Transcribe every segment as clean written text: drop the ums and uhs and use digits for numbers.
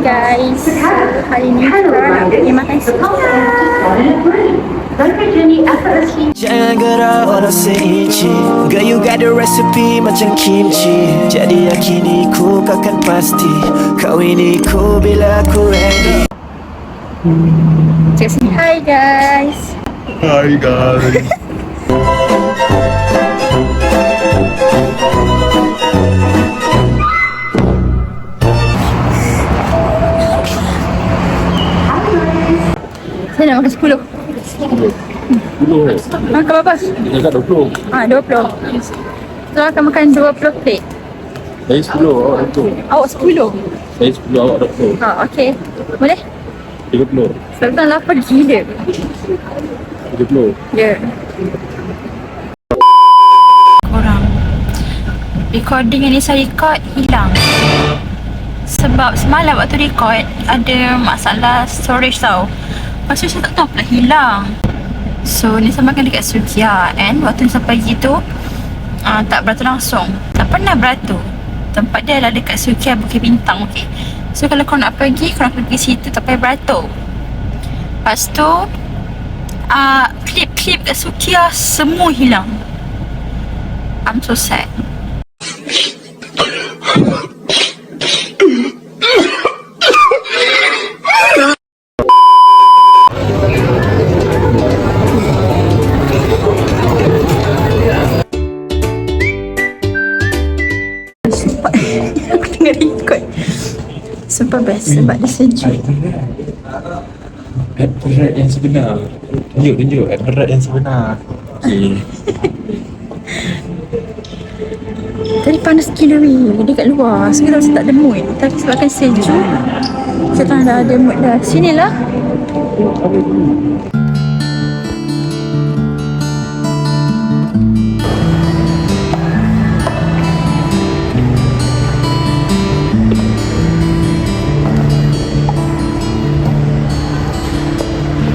guys, hari ni kita nak pergi makan Jangan gerak walau seinci. Girl you got the recipe macam kimchi. Jadi yakiniku kau kan pasti kawiniku bila aku ready. Cik sini, hi guys. Hi guys. Saya nak makan 10. 10. Makan berapa? Dia kat 20. 20. So akan makan 20 plate. Saya 10, awak 20. Awak 10? Saya 10, awak 20. Okey. Boleh? 30. Sebab tuan lapar gila. 30. Ya. Korang, recording yang ni saya record hilang. Sebab semalam waktu record ada masalah storage tau. Lepas tu saya tak tahu pula hilang. So ni saya makan dekat Sukia. And waktu ni saya pergi tu tak beratur langsung. Tak pernah beratur. Tempat dia lah dekat Sukia Bukit Bintang. Okay. So kalau korang nak pergi, korang pergi situ tak payah beratur. Lepas tu klip-klip kat Sukia semua hilang. I'm so sad. Aku tengah record. Super best sebab dia sejuk. App berat yang sebenar. Tunjuk app berat yang sebenar. Okay. Tadi panas gila weh dekat luar. So kita tak ada mood. Tapi sebabkan sejuk, kita dah ada mood dah. Sinilah.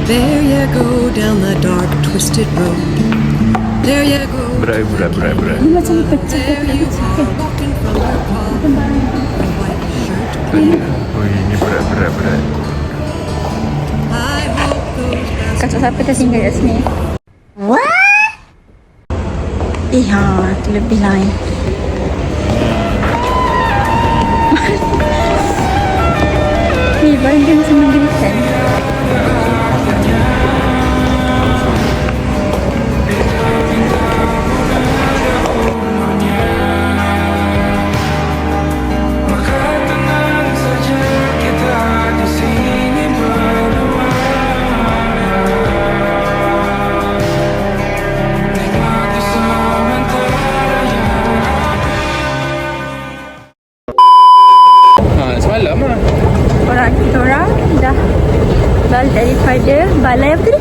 There you go down the dark twisted road. There you go. Berat. Dia macam pecah. There you are walking from your car. A white shirt. Oh ini berat. I hope those baskets Kacau siapa tertinggal kat sini. What? Tu lebih lain. Ni barang dia macam mengerikan. Semalam lah. Kita orang dah balik daripada balai apa tadi?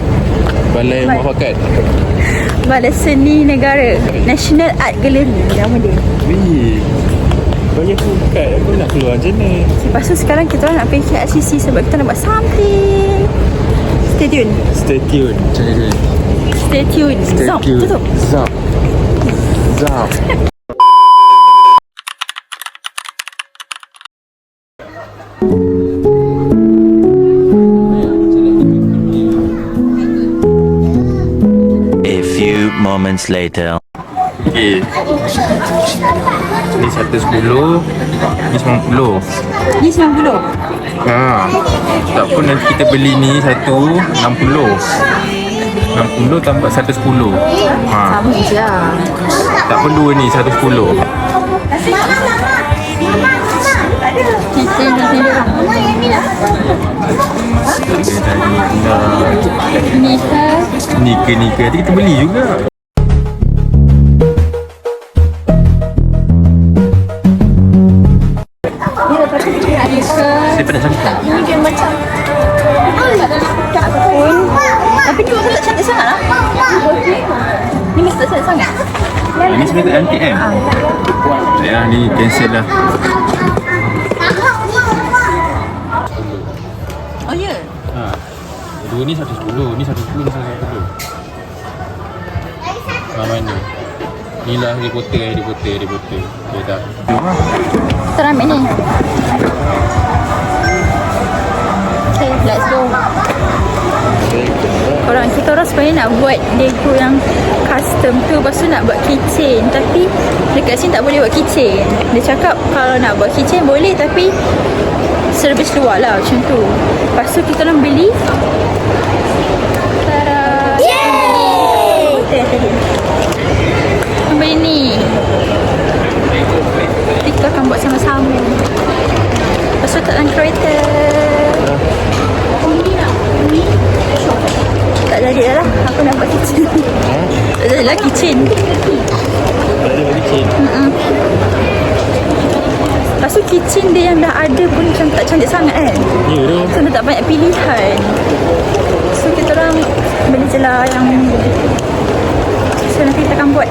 Balai Muafakat. Balai Seni Negara, National Art Gallery nama dia. Wih. Bagi aku kat, aku nak keluar macam ni. Lepas tu sekarang kita orang nak pergi KLCC sebab kita nak buat something. Stay tune. Stay tune. Stay tune. Zop. Tutup. Zop. A few moments later. Okay. Ni 110, ni 90. Ni 90. Tak pun nanti kita beli ni 160. 60 tambah 110. Sama je. Tak pun dua ni 110. Kita nak tengok. Ni ke? Ni ke. Nanti kita beli juga. Saya pernah cakap. Ni dia macam pun. Tapi ni macam tak cantik sangat lah. Ni mesti tak cantik sangat. Ini sebenarnya MTM. Ya, ni cancel lah. Oh ya? Dua ni 110, ni 110, ni 110. Mana? Inilah Harry Potter. Okay dah. Kita ambil ni. nak buat Lego yang custom tu, lepas tu nak buat keychain, tapi dekat sini tak boleh buat keychain. Dia cakap kalau nak buat keychain boleh, tapi servis luar lah macam tu. Lepas tu kita orang beli beli ni, kita akan buat sama-sama. Lepas tu kat dalam kereta. Tak jadi lah, aku nak buat kitchen. Tak jadi lah kitchen. Tak ada bagi cik. Lepas tu kitchen dia yang dah ada pun macam tak cantik sangat kan. Ya tu. So dia tak banyak pilihan. So kita orang beli je lah yang so nanti kita akan buat.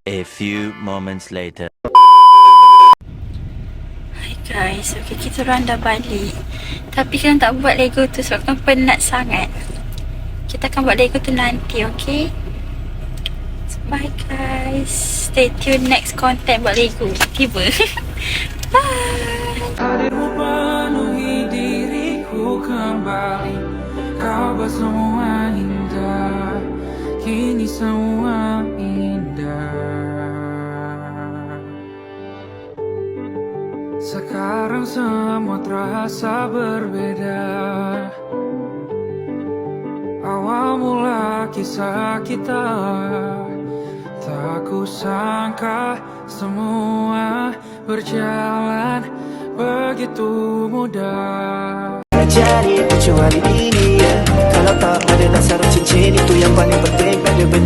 A few moments later. Hai guys, okay, kita orang dah balik. Tapi kita tak buat Lego tu sebab kan penat sangat. Kita akan buat Lego tu nanti, okay? So, bye guys. Stay tune next content buat Lego. Tiba. Bye. Hadirmu penuhi diriku kembali. Kau bersemua indah, kini semua indah. Sekarang semua terasa berbeda. Awal mula kisah kita, tak kusangka semua berjalan begitu mudah. Jadi kecuali ini ya. Kalau tak ada dasar cincin itu yang paling penting pada benda